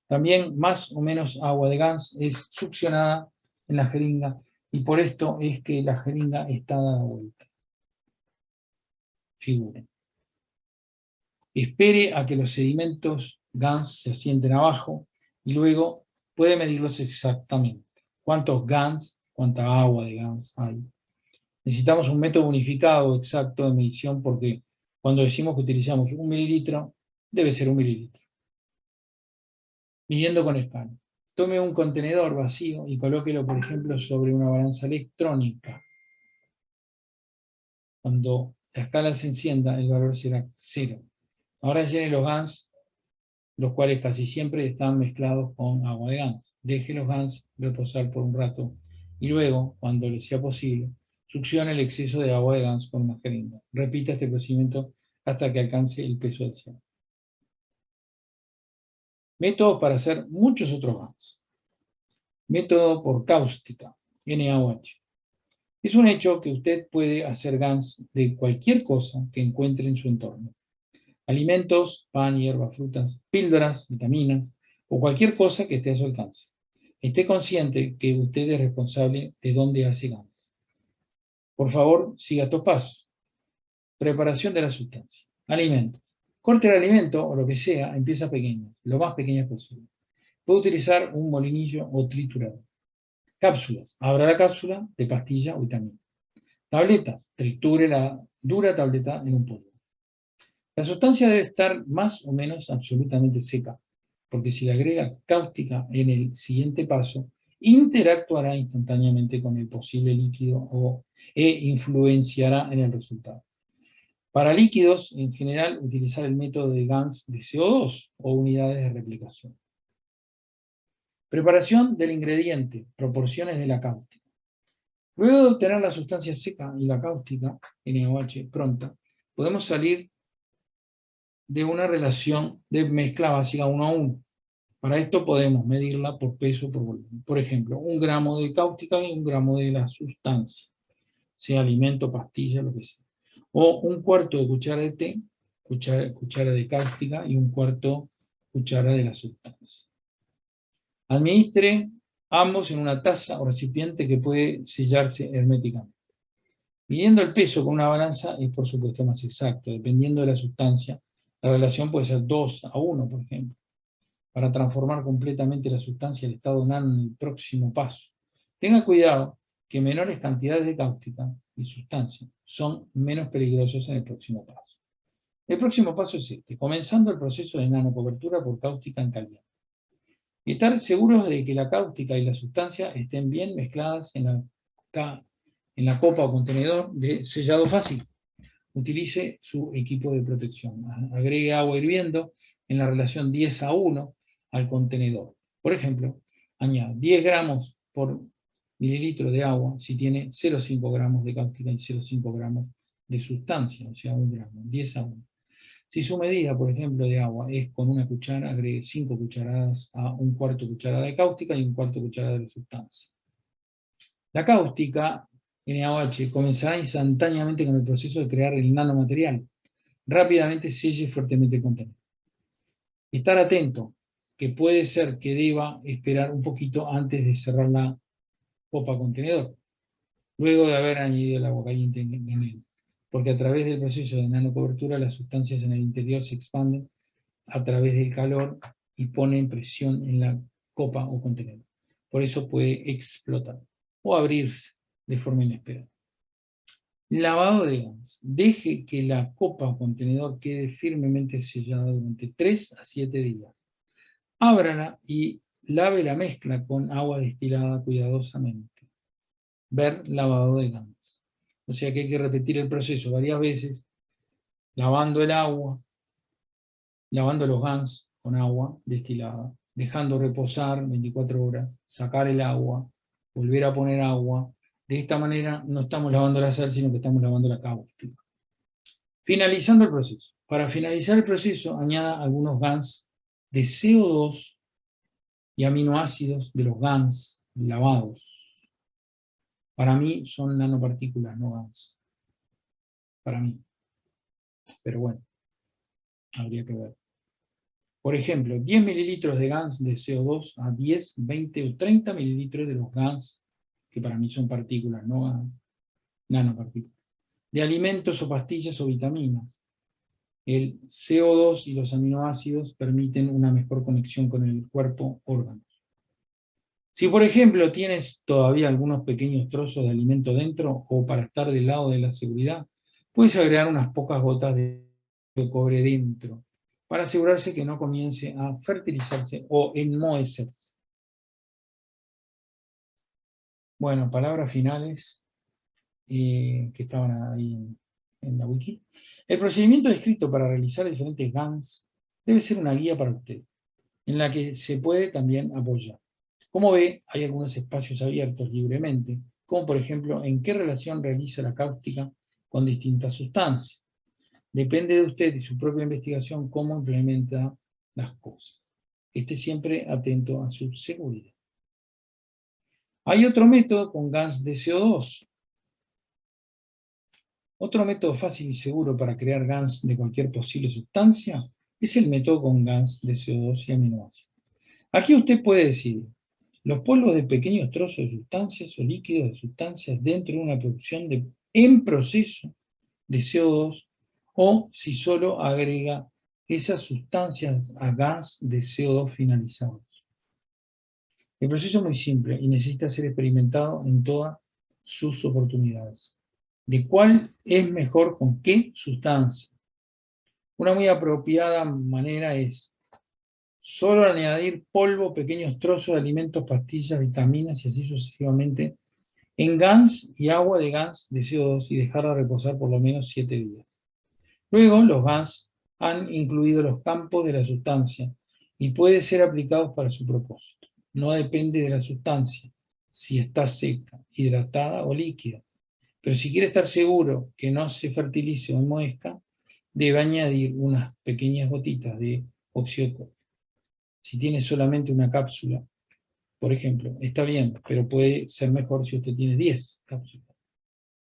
También más o menos agua de GANs es succionada en la jeringa y por esto es que la jeringa está dada vuelta. Figuren. Espere a que los sedimentos GANs se asienten abajo y luego puede medirlos exactamente. ¿Cuántos GANs, cuánta agua de GANs hay? Necesitamos un método unificado exacto de medición porque cuando decimos que utilizamos 1 mililitro, debe ser 1 mililitro. Midiendo con escala. Tome un contenedor vacío y colóquelo, por ejemplo, sobre una balanza electrónica. Cuando la escala se encienda, el valor será 0. Ahora llene los GANs, los cuales casi siempre están mezclados con agua de GANs. Deje los GANs reposar por un rato y luego, cuando le sea posible, succione el exceso de agua de GANs con una jeringa. Repita este procedimiento hasta que alcance el peso deseado. Métodos para hacer muchos otros GANs. Método por cáustica, NaOH. Es un hecho que usted puede hacer GANs de cualquier cosa que encuentre en su entorno. Alimentos, pan, hierba, frutas, píldoras, vitaminas, o cualquier cosa que esté a su alcance. Esté consciente que usted es responsable de dónde hace GANs. Por favor, siga estos pasos. Preparación de la sustancia. Alimentos. Corte el alimento o lo que sea en piezas pequeñas, lo más pequeñas posible. Puede utilizar un molinillo o triturador. Cápsulas. Abra la cápsula de pastilla o vitamina. Tabletas. Triture la dura tableta en un polvo. La sustancia debe estar más o menos absolutamente seca, porque si le agrega cáustica en el siguiente paso, interactuará instantáneamente con el posible líquido e influenciará en el resultado. Para líquidos, en general, utilizar el método de GANs de CO2 o unidades de replicación. Preparación del ingrediente, proporciones de la cáustica. Luego de obtener la sustancia seca y la cáustica, NaOH, pronta, podemos salir de una relación de mezcla básica 1 a 1. Para esto podemos medirla por peso por volumen. Por ejemplo, 1 gramo de cáustica y 1 gramo de la sustancia, sea alimento, pastilla, lo que sea. O 1/4 de cuchara de té, cuchara de cáustica y 1/4 cuchara de la sustancia. Administre ambos en una taza o recipiente que puede sellarse herméticamente. Midiendo el peso con una balanza es por supuesto más exacto. Dependiendo de la sustancia, la relación puede ser 2 a 1, por ejemplo. Para transformar completamente la sustancia al estado nano en el próximo paso. Tenga cuidado que menores cantidades de cáustica y sustancia son menos peligrosos en el próximo paso. El próximo paso es este, comenzando el proceso de nanocobertura por cáustica en caliente. Y estar seguros de que la cáustica y la sustancia estén bien mezcladas en la copa o contenedor de sellado fácil. Utilice su equipo de protección. Agregue agua hirviendo en la relación 10 a 1 al contenedor. Por ejemplo, añada 10 gramos por mililitro de agua si tiene 0,5 gramos de cáustica y 0,5 gramos de sustancia, o sea, 1 gramo, 10 a 1. Si su medida, por ejemplo, de agua es con una cuchara, agregue 5 cucharadas a 1/4 cucharada de cáustica y 1/4 cucharada de sustancia. La cáustica, NaOH, comenzará instantáneamente con el proceso de crear el nanomaterial. Rápidamente selle fuertemente el contenedor. Estar atento, que puede ser que deba esperar un poquito antes de cerrar la copa contenedor, luego de haber añadido el agua caliente en él, porque a través del proceso de nanocobertura las sustancias en el interior se expanden a través del calor y ponen presión en la copa o contenedor. Por eso puede explotar o abrirse de forma inesperada. Lavado de GANS. Deje que la copa o contenedor quede firmemente sellada durante 3 a 7 días. Ábrala y lave la mezcla con agua destilada cuidadosamente. Ver lavado de GANS. O sea que hay que repetir el proceso varias veces, lavando el agua, lavando los GANS con agua destilada, dejando reposar 24 horas, sacar el agua, volver a poner agua. De esta manera no estamos lavando la sal, sino que estamos lavando la cáustica. Finalizando el proceso. Para finalizar el proceso, añada algunos GANS de CO2 y aminoácidos de los GANS lavados. Para mí son nanopartículas, no GANS. Para mí. Pero bueno, habría que ver. Por ejemplo, 10 mililitros de GANS de CO2 a 10, 20 o 30 mililitros de los GANS, que para mí son partículas, no GANS, nanopartículas, de alimentos o pastillas o vitaminas. El CO2 y los aminoácidos permiten una mejor conexión con el cuerpo órganos. Si por ejemplo tienes todavía algunos pequeños trozos de alimento dentro o para estar del lado de la seguridad, puedes agregar unas pocas gotas de cobre dentro para asegurarse que no comience a fertilizarse o enmohecerse. Bueno, palabras finales que estaban ahí en la wiki. El procedimiento descrito para realizar diferentes GANs debe ser una guía para usted, en la que se puede también apoyar. Como ve, hay algunos espacios abiertos libremente, como por ejemplo en qué relación realiza la cáustica con distintas sustancias. Depende de usted y su propia investigación cómo implementa las cosas. Esté siempre atento a su seguridad. Hay otro método con GANs de CO2. Otro método fácil y seguro para crear GANs de cualquier posible sustancia es el método con GANs de CO2 y aminoácidos. Aquí usted puede decidir los polvos de pequeños trozos de sustancias o líquidos de sustancias dentro de una producción en proceso de CO2 o si solo agrega esas sustancias a gas de CO2 finalizados. El proceso es muy simple y necesita ser experimentado en todas sus oportunidades. ¿De cuál es mejor con qué sustancia? Una muy apropiada manera es solo añadir polvo, pequeños trozos de alimentos, pastillas, vitaminas y así sucesivamente en GANs y agua de GANs de CO2 y dejarla reposar por lo menos 7 días. Luego, los GANs han incluido los campos de la sustancia y pueden ser aplicados para su propósito. No depende de la sustancia, si está seca, hidratada o líquida. Pero si quiere estar seguro que no se fertilice o enmohezca, debe añadir unas pequeñas gotitas de óxido de cobre. Si tiene solamente una cápsula, por ejemplo, está bien, pero puede ser mejor si usted tiene 10 cápsulas,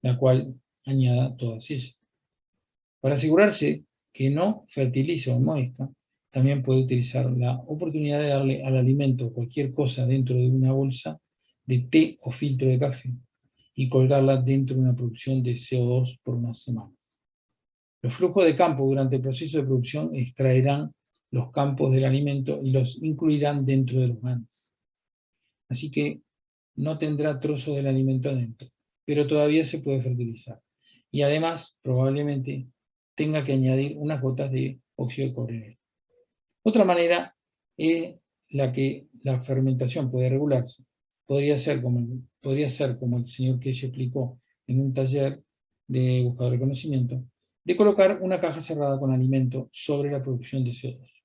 la cual añada todas ellas. Para asegurarse que no fertilice o enmohezca, también puede utilizar la oportunidad de darle al alimento cualquier cosa dentro de una bolsa de té o filtro de café y colgarla dentro de una producción de CO2 por unas semanas. Los flujos de campo durante el proceso de producción extraerán los campos del alimento y los incluirán dentro de los GANs. Así que no tendrá trozo del alimento adentro, pero todavía se puede fertilizar. Y además, probablemente, tenga que añadir unas gotas de óxido de cobre. Otra manera es la que la fermentación puede regularse. Podría ser como el señor que se explicó en un taller de buscador de conocimiento, de colocar una caja cerrada con alimento sobre la producción de CO2.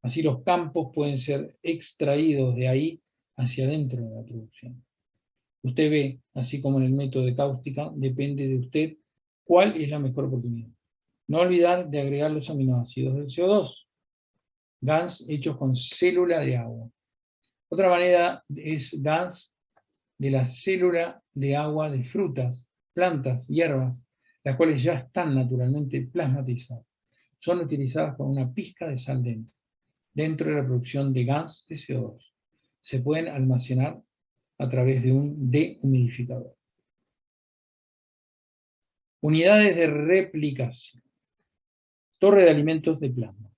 Así los campos pueden ser extraídos de ahí hacia adentro de la producción. Usted ve, así como en el método de cáustica, depende de usted cuál es la mejor oportunidad. No olvidar de agregar los aminoácidos del CO2, GANs hechos con célula de agua. Otra manera es GANs de la célula de agua de frutas, plantas, hierbas, las cuales ya están naturalmente plasmatizadas. Son utilizadas con una pizca de sal dentro de la producción de GANs de CO2. Se pueden almacenar a través de un dehumidificador. Unidades de replicación. Torre de alimentos de plasma.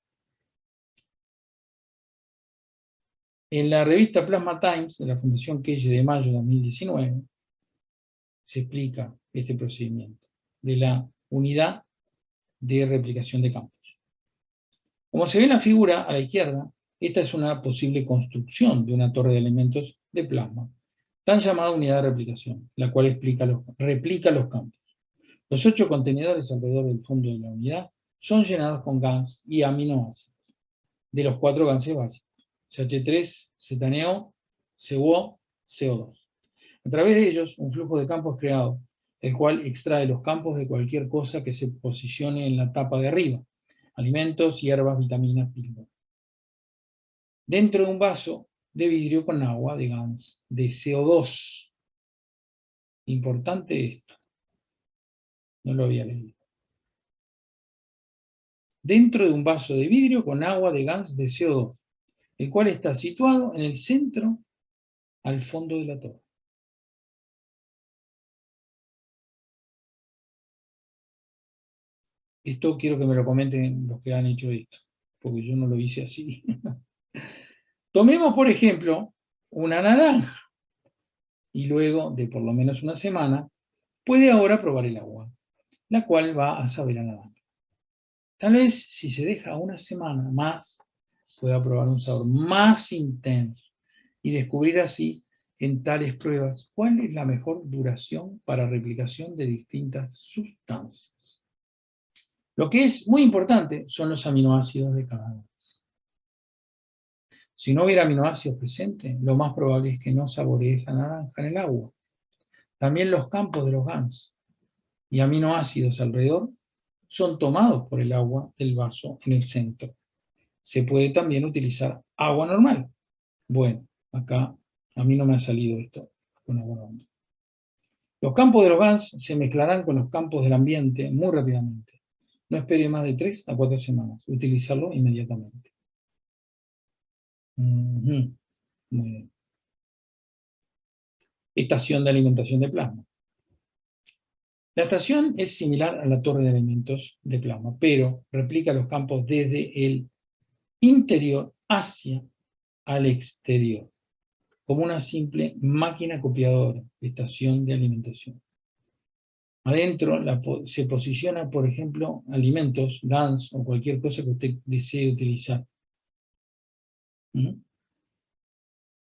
En la revista Plasma Times de la Fundación Kelle de mayo de 2019 se explica este procedimiento de la unidad de replicación de campos. Como se ve en la figura a la izquierda, esta es una posible construcción de una torre de elementos de plasma, tan llamada unidad de replicación, la cual replica los campos. Los 8 contenedores alrededor del fondo de la unidad son llenados con GANs y aminoácidos, de los 4 gases básicos, CH3, cetaneo, CO, CO2. A través de ellos, un flujo de campos creado, el cual extrae los campos de cualquier cosa que se posicione en la tapa de arriba, alimentos, hierbas, vitaminas, píldoras. Dentro de un vaso de vidrio con agua de GANs de CO2. Importante esto, no lo había leído. Dentro de un vaso de vidrio con agua de GANs de CO2, el cual está situado en el centro, al fondo de la torre. Esto quiero que me lo comenten los que han hecho esto, porque yo no lo hice así. Tomemos, por ejemplo, una naranja, y luego de por lo menos una semana, puede ahora probar el agua, la cual va a saber a naranja. Tal vez si se deja una semana más, pueda probar un sabor más intenso y descubrir así en tales pruebas cuál es la mejor duración para replicación de distintas sustancias. Lo que es muy importante son los aminoácidos de cada gas. Si no hubiera aminoácidos presentes, lo más probable es que no saborees la naranja en el agua. También los campos de los GANs y aminoácidos alrededor son tomados por el agua del vaso en el centro. Se puede también utilizar agua normal. Bueno, acá a mí no me ha salido esto con agua normal. Los campos de los GANs se mezclarán con los campos del ambiente muy rápidamente. No espere más de 3 a 4 semanas. Utilizarlo inmediatamente. Muy bien. Estación de alimentación de plasma. La estación es similar a la torre de elementos de plasma, pero replica los campos desde el interior hacia al exterior, como una simple máquina copiadora, estación de alimentación. Adentro se posiciona, por ejemplo, alimentos, GANs o cualquier cosa que usted desee utilizar.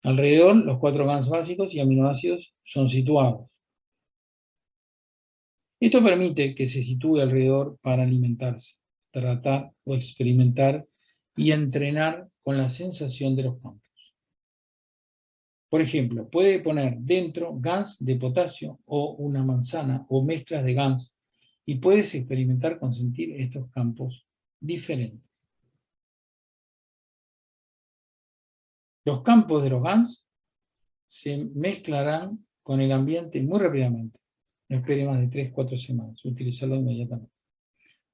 Alrededor, los 4 GANs básicos y aminoácidos son situados. Esto permite que se sitúe alrededor para alimentarse, tratar o experimentar y entrenar con la sensación de los campos. Por ejemplo, puede poner dentro GANs de potasio o una manzana o mezclas de GANs y puedes experimentar con sentir estos campos diferentes. Los campos de los GANs se mezclarán con el ambiente muy rápidamente. No espere más de 3-4 semanas, utilizarlo inmediatamente.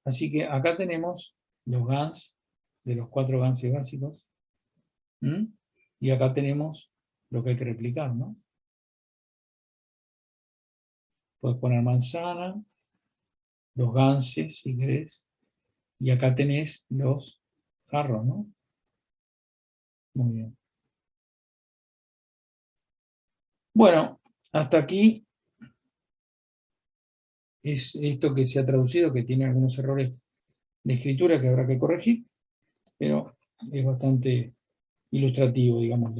Así que acá tenemos los GANs de los 4 GANs básicos. Y acá tenemos lo que hay que replicar, ¿no? Puedes poner manzana, los ganses, si querés, y acá tenés los jarros, ¿no? Muy bien. Bueno, hasta aquí es esto que se ha traducido, que tiene algunos errores de escritura que habrá que corregir, pero es bastante ilustrativo, digamos.